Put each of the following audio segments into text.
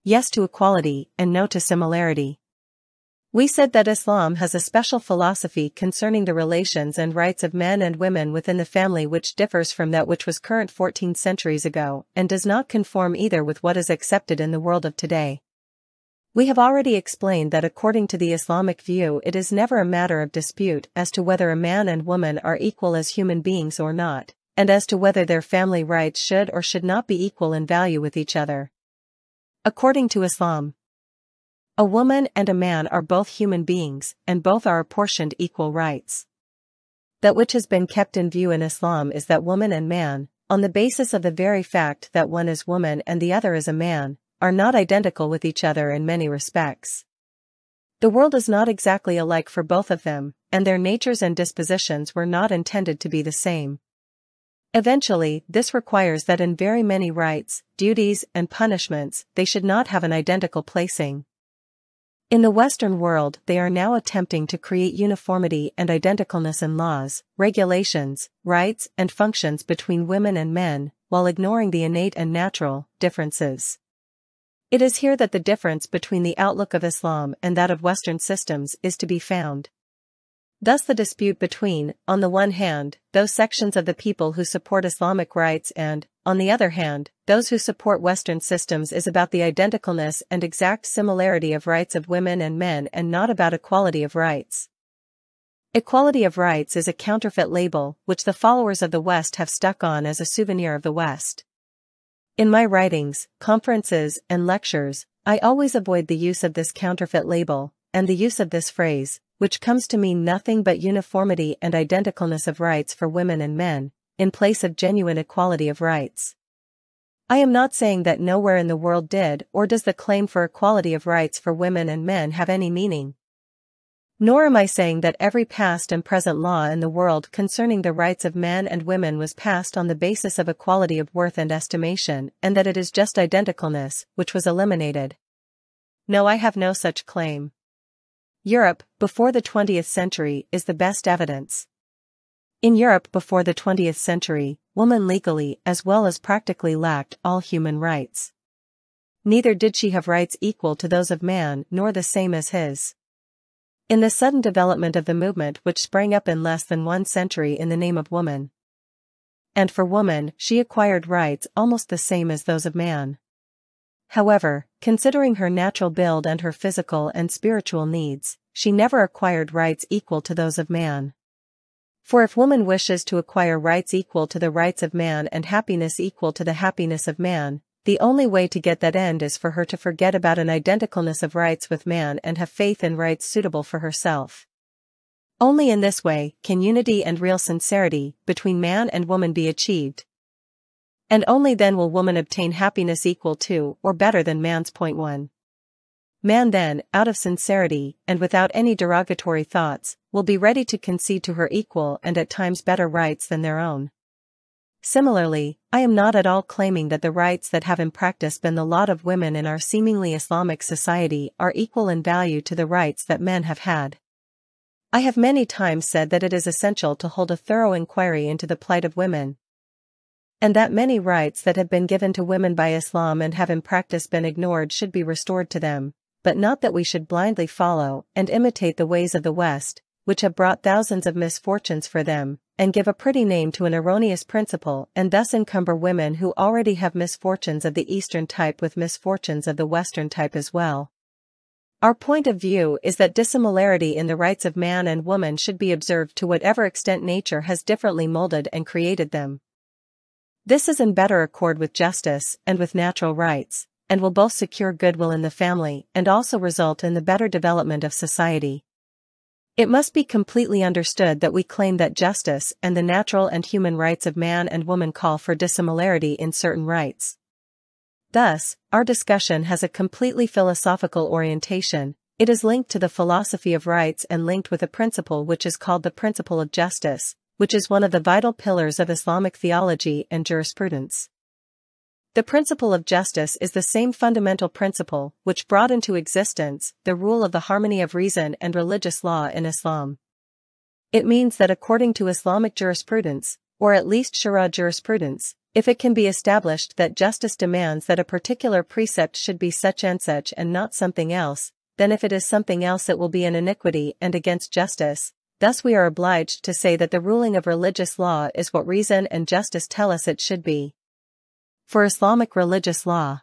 yes to equality and no to similarity. We said that Islam has a special philosophy concerning the relations and rights of men and women within the family which differs from that which was current 14 centuries ago and does not conform either with what is accepted in the world of today. We have already explained that according to the Islamic view it is never a matter of dispute as to whether a man and woman are equal as human beings or not, and as to whether their family rights should or should not be equal in value with each other. According to Islam, a woman and a man are both human beings, and both are apportioned equal rights. That which has been kept in view in Islam is that woman and man, on the basis of the very fact that one is woman and the other is a man, are not identical with each other in many respects. The world is not exactly alike for both of them, and their natures and dispositions were not intended to be the same. Eventually, this requires that in very many rights, duties, and punishments, they should not have an identical placing. In the Western world, they are now attempting to create uniformity and identicalness in laws, regulations, rights, and functions between women and men, while ignoring the innate and natural differences. It is here that the difference between the outlook of Islam and that of Western systems is to be found. Thus the dispute between, on the one hand, those sections of the people who support Islamic rights and, on the other hand, those who support Western systems is about the identicalness and exact similarity of rights of women and men and not about equality of rights. Equality of rights is a counterfeit label which the followers of the West have stuck on as a souvenir of the West. In my writings, conferences, and lectures, I always avoid the use of this counterfeit label, and the use of this phrase, which comes to mean nothing but uniformity and identicalness of rights for women and men, in place of genuine equality of rights. I am not saying that nowhere in the world did or does the claim for equality of rights for women and men have any meaning. Nor am I saying that every past and present law in the world concerning the rights of men and women was passed on the basis of equality of worth and estimation, and that it is just identicalness, which was eliminated. No, I have no such claim. Europe, before the 20th century, is the best evidence. In Europe before the 20th century, woman legally as well as practically lacked all human rights. Neither did she have rights equal to those of man nor the same as his. In the sudden development of the movement which sprang up in less than 1 century in the name of woman, and for woman, she acquired rights almost the same as those of man. However, considering her natural build and her physical and spiritual needs, she never acquired rights equal to those of man. For if woman wishes to acquire rights equal to the rights of man and happiness equal to the happiness of man, the only way to get that end is for her to forget about an identicalness of rights with man and have faith in rights suitable for herself. Only in this way can unity and real sincerity between man and woman be achieved. And only then will woman obtain happiness equal to or better than man's. Point 1. Man then, out of sincerity, and without any derogatory thoughts, will be ready to concede to her equal and at times better rights than their own. Similarly, I am not at all claiming that the rights that have in practice been the lot of women in our seemingly Islamic society are equal in value to the rights that men have had. I have many times said that it is essential to hold a thorough inquiry into the plight of women, and that many rights that have been given to women by Islam and have in practice been ignored should be restored to them, but not that we should blindly follow and imitate the ways of the West, which have brought thousands of misfortunes for them, and give a pretty name to an erroneous principle and thus encumber women who already have misfortunes of the Eastern type with misfortunes of the Western type as well. Our point of view is that dissimilarity in the rights of man and woman should be observed to whatever extent nature has differently molded and created them. This is in better accord with justice and with natural rights, and will both secure goodwill in the family and also result in the better development of society. It must be completely understood that we claim that justice and the natural and human rights of man and woman call for dissimilarity in certain rights. Thus, our discussion has a completely philosophical orientation. It is linked to the philosophy of rights and linked with a principle which is called the principle of justice, which is one of the vital pillars of Islamic theology and jurisprudence. The principle of justice is the same fundamental principle which brought into existence the rule of the harmony of reason and religious law in Islam. It means that according to Islamic jurisprudence, or at least Shura jurisprudence, If it can be established that justice demands that a particular precept should be such and not something else, then if it is something else it will be an iniquity and against justice. Thus we are obliged to say that the ruling of religious law is what reason and justice tell us it should be. For Islamic religious law,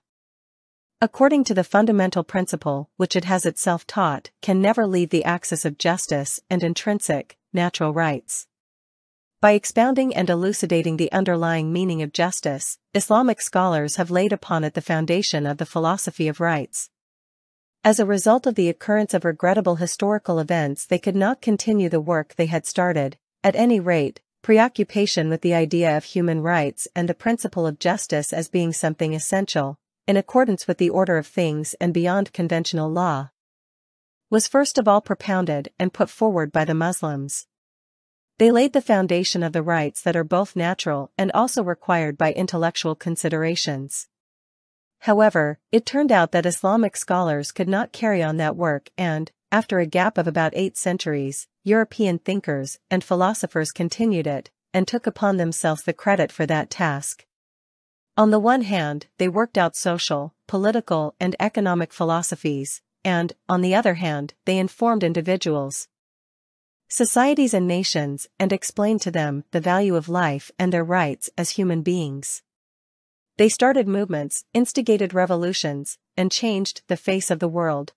according to the fundamental principle which it has itself taught, can never leave the axis of justice and intrinsic, natural rights. By expounding and elucidating the underlying meaning of justice, Islamic scholars have laid upon it the foundation of the philosophy of rights. As a result of the occurrence of regrettable historical events, they could not continue the work they had started. At any rate, preoccupation with the idea of human rights and the principle of justice as being something essential, in accordance with the order of things and beyond conventional law, was first of all propounded and put forward by the Muslims. They laid the foundation of the rights that are both natural and also required by intellectual considerations. However, it turned out that Islamic scholars could not carry on that work and, after a gap of about 8 centuries, European thinkers and philosophers continued it, and took upon themselves the credit for that task. On the one hand, they worked out social, political and economic philosophies, and, on the other hand, they informed individuals, societies and nations, and explained to them the value of life and their rights as human beings. They started movements, instigated revolutions, and changed the face of the world.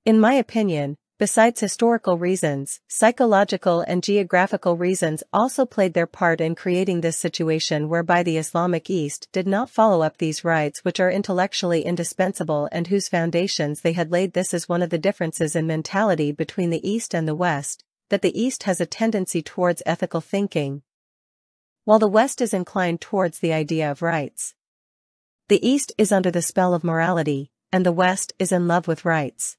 In my opinion, besides historical reasons, psychological and geographical reasons also played their part in creating this situation whereby the Islamic East did not follow up these rights which are intellectually indispensable and whose foundations they had laid. This is one of the differences in mentality between the East and the West, that the East has a tendency towards ethical thinking, while the West is inclined towards the idea of rights. The East is under the spell of morality, and the West is in love with rights.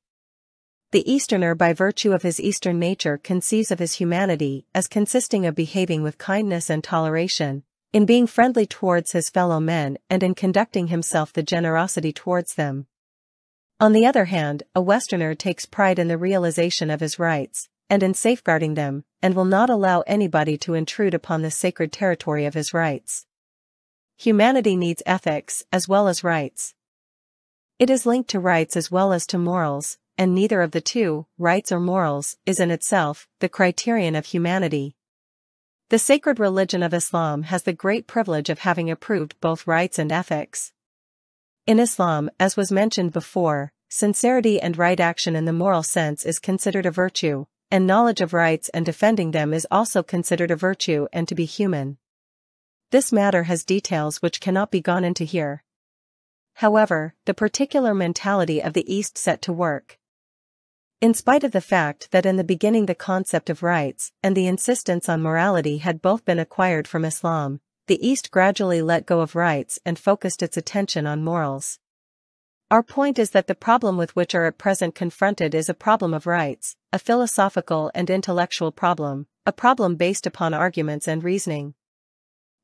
The Easterner, by virtue of his Eastern nature, conceives of his humanity as consisting of behaving with kindness and toleration, in being friendly towards his fellow men and in conducting himself with generosity towards them. On the other hand, a Westerner takes pride in the realization of his rights, and in safeguarding them, and will not allow anybody to intrude upon the sacred territory of his rights. Humanity needs ethics as well as rights. It is linked to rights as well as to morals, and neither of the two, rights or morals, is in itself the criterion of humanity. The sacred religion of Islam has the great privilege of having approved both rights and ethics. In Islam, as was mentioned before, sincerity and right action in the moral sense is considered a virtue, and knowledge of rights and defending them is also considered a virtue and to be human. This matter has details which cannot be gone into here. However, the particular mentality of the East set to work. In spite of the fact that in the beginning the concept of rights and the insistence on morality had both been acquired from Islam, the East gradually let go of rights and focused its attention on morals. Our point is that the problem with which are at present confronted is a problem of rights, a philosophical and intellectual problem, a problem based upon arguments and reasoning.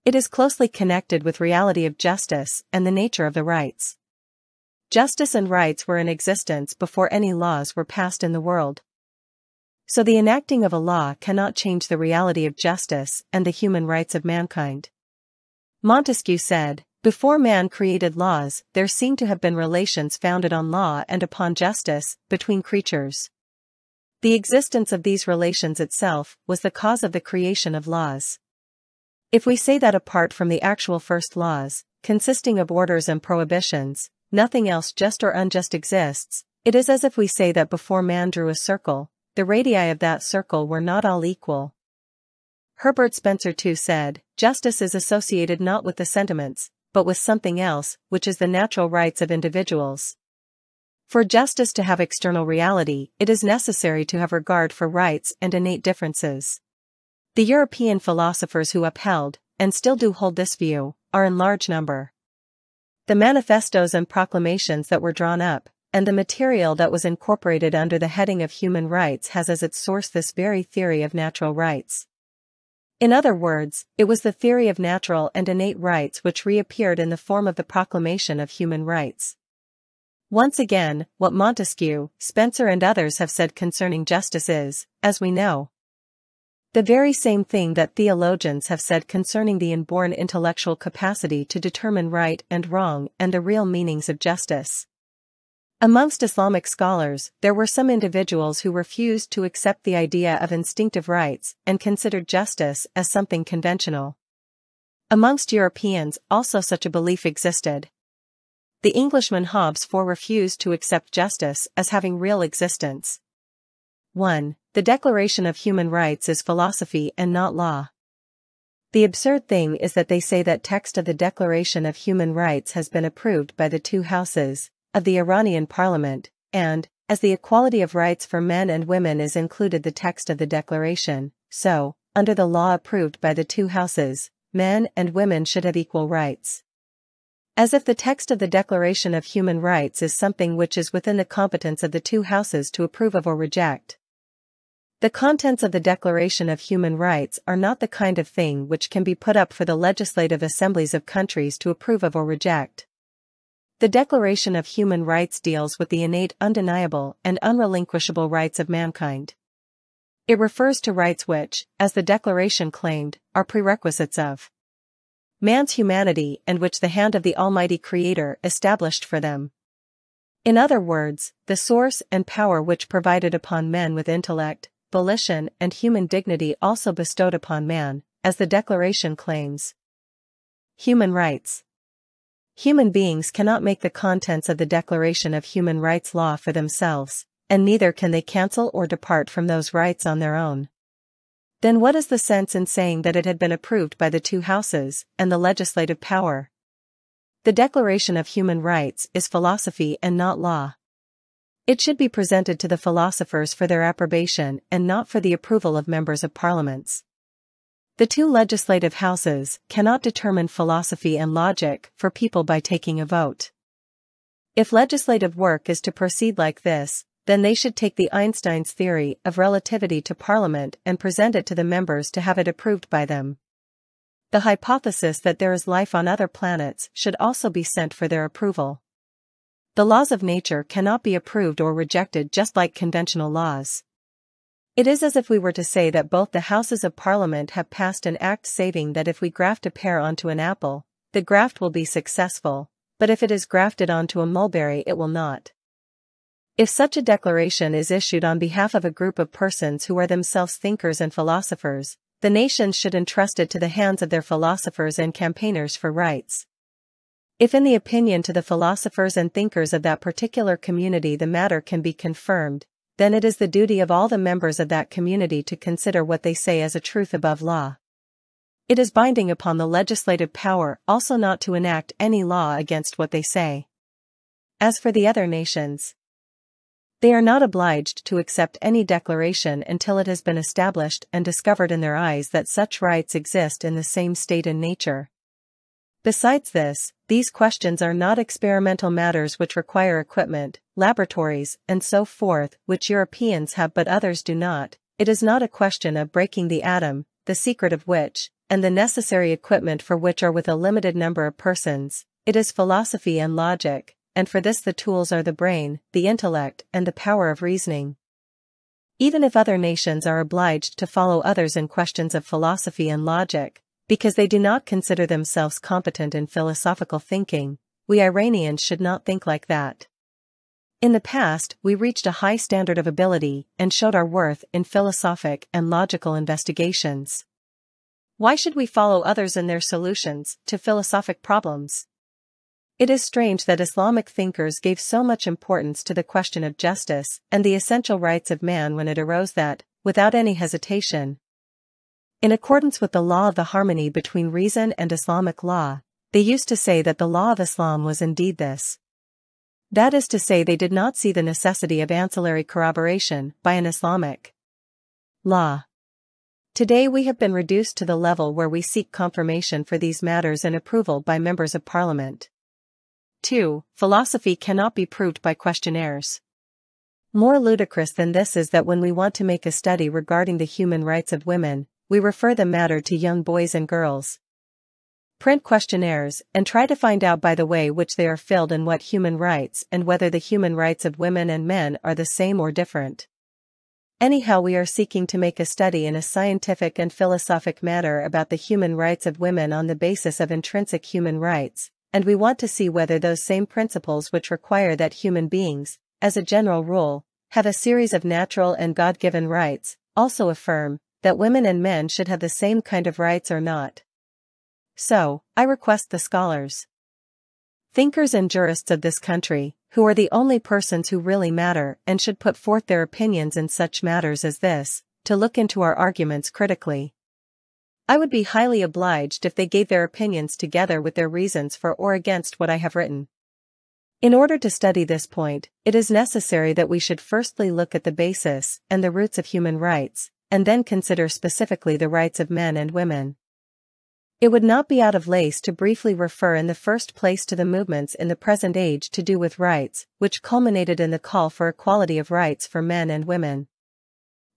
It is closely connected with reality of justice and the nature of the rights. Justice and rights were in existence before any laws were passed in the world. So the enacting of a law cannot change the reality of justice and the human rights of mankind. Montesquieu said, "Before man created laws, there seem to have been relations founded on law and upon justice, between creatures. The existence of these relations itself was the cause of the creation of laws." If we say that apart from the actual first laws, consisting of orders and prohibitions, nothing else just or unjust exists, it is as if we say that before man drew a circle, the radii of that circle were not all equal. Herbert Spencer too said, "Justice is associated not with the sentiments, but with something else, which is the natural rights of individuals." For justice to have external reality, it is necessary to have regard for rights and innate differences. The European philosophers who upheld, and still do hold this view, are in large number. The manifestos and proclamations that were drawn up, and the material that was incorporated under the heading of human rights has as its source this very theory of natural rights. In other words, it was the theory of natural and innate rights which reappeared in the form of the proclamation of human rights. Once again, what Montesquieu, Spencer and others have said concerning justice is, as we know, The very same thing that theologians have said concerning the inborn intellectual capacity to determine right and wrong and the real meanings of justice. Amongst Islamic scholars, there were some individuals who refused to accept the idea of instinctive rights and considered justice as something conventional. Amongst Europeans, also such a belief existed. The Englishman Hobbes refused to accept justice as having real existence. 1. The Declaration of Human Rights is philosophy and not law. The absurd thing is that they say that text of the Declaration of Human Rights has been approved by the two houses of the Iranian parliament, and, as the equality of rights for men and women is included the text of the declaration, so, under the law approved by the two houses, men and women should have equal rights. As if the text of the Declaration of Human Rights is something which is within the competence of the two houses to approve of or reject. The contents of the Declaration of Human Rights are not the kind of thing which can be put up for the legislative assemblies of countries to approve of or reject. The Declaration of Human Rights deals with the innate, undeniable, and unrelinquishable rights of mankind. It refers to rights which, as the Declaration claimed, are prerequisites of man's humanity and which the hand of the Almighty Creator established for them. In other words, the source and power which provided upon men with intellect, volition, and human dignity also bestowed upon man, as the Declaration claims. Human rights. Human beings cannot make the contents of the Declaration of Human Rights law for themselves, and neither can they cancel or depart from those rights on their own. Then what is the sense in saying that it had been approved by the two houses and the legislative power? The Declaration of Human Rights is philosophy and not law. It should be presented to the philosophers for their approbation and not for the approval of members of parliaments. The two legislative houses cannot determine philosophy and logic for people by taking a vote. If legislative work is to proceed like this, then they should take the Einstein's theory of relativity to Parliament and present it to the members to have it approved by them. The hypothesis that there is life on other planets should also be sent for their approval. The laws of nature cannot be approved or rejected just like conventional laws. It is as if we were to say that both the Houses of Parliament have passed an act stating that if we graft a pear onto an apple, the graft will be successful, but if it is grafted onto a mulberry it will not. If such a declaration is issued on behalf of a group of persons who are themselves thinkers and philosophers, the nations should entrust it to the hands of their philosophers and campaigners for rights. If in the opinion to the philosophers and thinkers of that particular community the matter can be confirmed, then it is the duty of all the members of that community to consider what they say as a truth above law. It is binding upon the legislative power also not to enact any law against what they say. As for the other nations, they are not obliged to accept any declaration until it has been established and discovered in their eyes that such rights exist in the same state and nature. Besides this, these questions are not experimental matters which require equipment, laboratories, and so forth, which Europeans have but others do not. It is not a question of breaking the atom, the secret of which, and the necessary equipment for which are with a limited number of persons. It is philosophy and logic, and for this the tools are the brain, the intellect, and the power of reasoning. Even if other nations are obliged to follow others in questions of philosophy and logic, because they do not consider themselves competent in philosophical thinking, we Iranians should not think like that. In the past, we reached a high standard of ability and showed our worth in philosophic and logical investigations. Why should we follow others in their solutions to philosophic problems? It is strange that Islamic thinkers gave so much importance to the question of justice and the essential rights of man when it arose that, without any hesitation, in accordance with the law of the harmony between reason and Islamic law, they used to say that the law of Islam was indeed this. That is to say, they did not see the necessity of ancillary corroboration by an Islamic law. Today we have been reduced to the level where we seek confirmation for these matters and approval by members of parliament. 2. Philosophy cannot be proved by questionnaires. More ludicrous than this is that when we want to make a study regarding the human rights of women, we refer the matter to young boys and girls, print questionnaires, and try to find out by the way which they are filled in what human rights and whether the human rights of women and men are the same or different. Anyhow, we are seeking to make a study in a scientific and philosophic manner about the human rights of women on the basis of intrinsic human rights, and we want to see whether those same principles which require that human beings, as a general rule, have a series of natural and God-given rights, also affirm that women and men should have the same kind of rights or not. So, I request the scholars, thinkers and jurists of this country, who are the only persons who really matter and should put forth their opinions in such matters as this, to look into our arguments critically. I would be highly obliged if they gave their opinions together with their reasons for or against what I have written. In order to study this point, it is necessary that we should firstly look at the basis and the roots of human rights, and then consider specifically the rights of men and women. It would not be out of place to briefly refer in the first place to the movements in the present age to do with rights, which culminated in the call for equality of rights for men and women.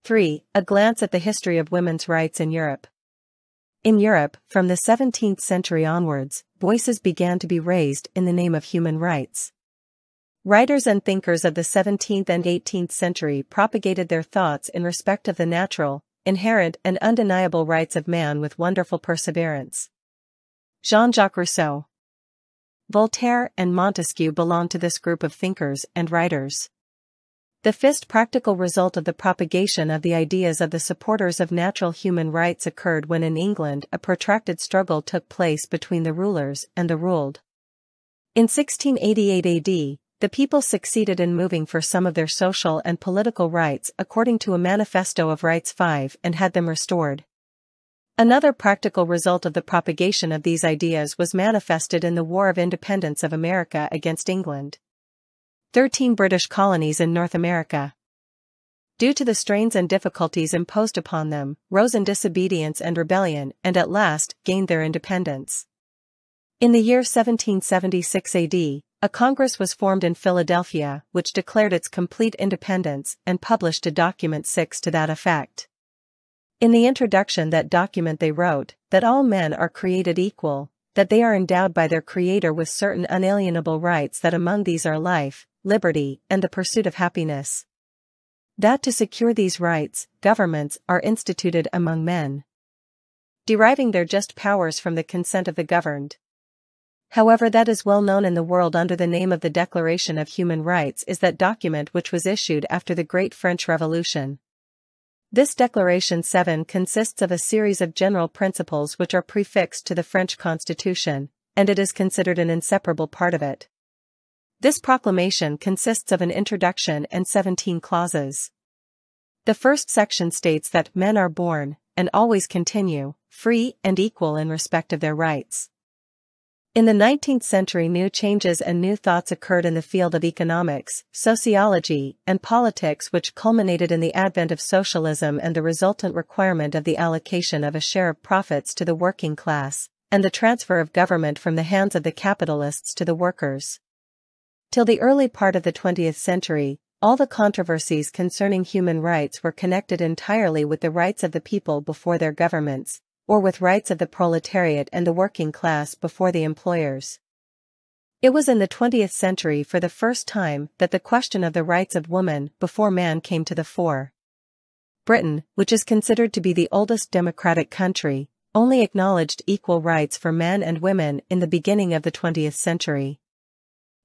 3. A glance at the history of women's rights in Europe. In Europe, from the 17th century onwards, voices began to be raised in the name of human rights. Writers and thinkers of the 17th and 18th century propagated their thoughts in respect of the natural, inherent and undeniable rights of man with wonderful perseverance. Jean-Jacques Rousseau, Voltaire and Montesquieu belonged to this group of thinkers and writers. The first practical result of the propagation of the ideas of the supporters of natural human rights occurred when in England a protracted struggle took place between the rulers and the ruled. In 1688 AD, the people succeeded in moving for some of their social and political rights according to a Manifesto of Rights 5 and had them restored. Another practical result of the propagation of these ideas was manifested in the War of Independence of America against England. 13 British colonies in North America, due to the strains and difficulties imposed upon them, rose in disobedience and rebellion and at last gained their independence. In the year 1776 AD, a Congress was formed in Philadelphia which declared its complete independence and published a document 6 to that effect. In the introduction that document they wrote, that all men are created equal, that they are endowed by their Creator with certain unalienable rights, that among these are life, liberty, and the pursuit of happiness. That to secure these rights, governments are instituted among men, deriving their just powers from the consent of the governed. However, that is well known in the world under the name of the Declaration of Human Rights is that document which was issued after the Great French Revolution. This Declaration 7 consists of a series of general principles which are prefixed to the French Constitution, and it is considered an inseparable part of it. This proclamation consists of an introduction and 17 clauses. The first section states that men are born, and always continue, free and equal in respect of their rights. In the 19th century, new changes and new thoughts occurred in the field of economics, sociology, and politics, which culminated in the advent of socialism and the resultant requirement of the allocation of a share of profits to the working class, and the transfer of government from the hands of the capitalists to the workers. Till the early part of the 20th century, all the controversies concerning human rights were connected entirely with the rights of the people before their governments, or with rights of the proletariat and the working class before the employers. It was in the 20th century for the first time that the question of the rights of woman before man came to the fore. Britain, which is considered to be the oldest democratic country, only acknowledged equal rights for men and women in the beginning of the 20th century.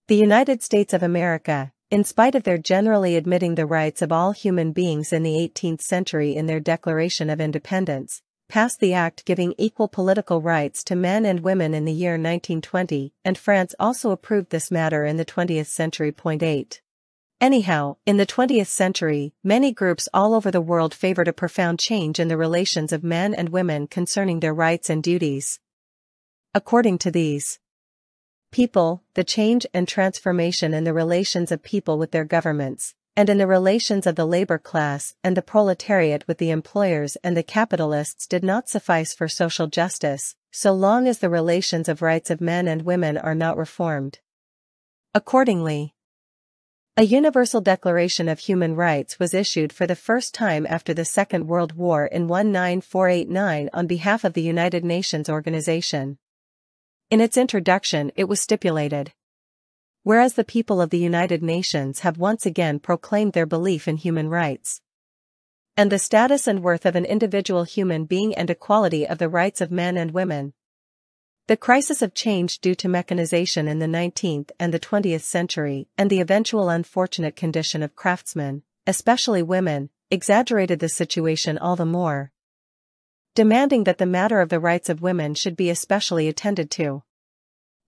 The United States of America, in spite of their generally admitting the rights of all human beings in the 18th century in their Declaration of Independence, passed the act giving equal political rights to men and women in the year 1920, and France also approved this matter in the 20th century. 8. Anyhow, in the 20th century, many groups all over the world favored a profound change in the relations of men and women concerning their rights and duties. According to these people, the change and transformation in the relations of people with their governments, and in the relations of the labor class and the proletariat with the employers and the capitalists did not suffice for social justice, so long as the relations of rights of men and women are not reformed. Accordingly, a Universal Declaration of Human Rights was issued for the first time after the Second World War in 19489 on behalf of the United Nations Organization. In its introduction it was stipulated, whereas the people of the United Nations have once again proclaimed their belief in human rights, and the status and worth of an individual human being and equality of the rights of men and women. The crisis of change due to mechanization in the 19th and the 20th century and the eventual unfortunate condition of craftsmen, especially women, exaggerated the situation all the more, demanding that the matter of the rights of women should be especially attended to.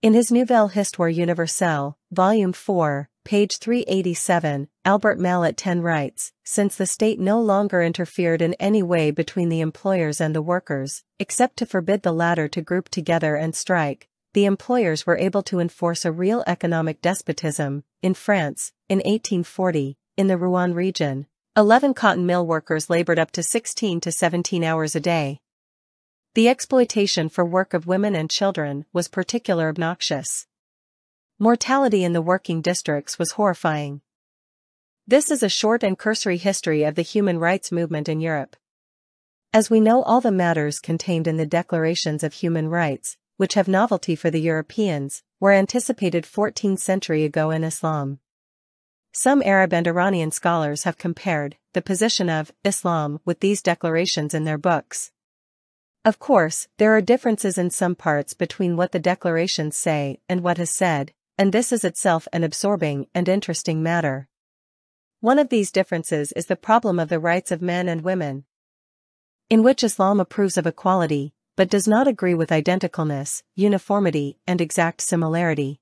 In his Nouvelle Histoire Universelle, Volume 4, page 387, Albert Mallet 10 writes, since the state no longer interfered in any way between the employers and the workers, except to forbid the latter to group together and strike, the employers were able to enforce a real economic despotism. In France, in 1840, in the Rouen region, 11 cotton mill workers labored up to 16 to 17 hours a day. The exploitation for work of women and children was particularly obnoxious. Mortality in the working districts was horrifying. This is a short and cursory history of the human rights movement in Europe. As we know all the matters contained in the declarations of human rights, which have novelty for the Europeans, were anticipated 14 centuries ago in Islam. Some Arab and Iranian scholars have compared the position of Islam with these declarations in their books. Of course, there are differences in some parts between what the declarations say and what is said, and this is itself an absorbing and interesting matter. One of these differences is the problem of the rights of men and women, in which Islam approves of equality, but does not agree with identicalness, uniformity, and exact similarity.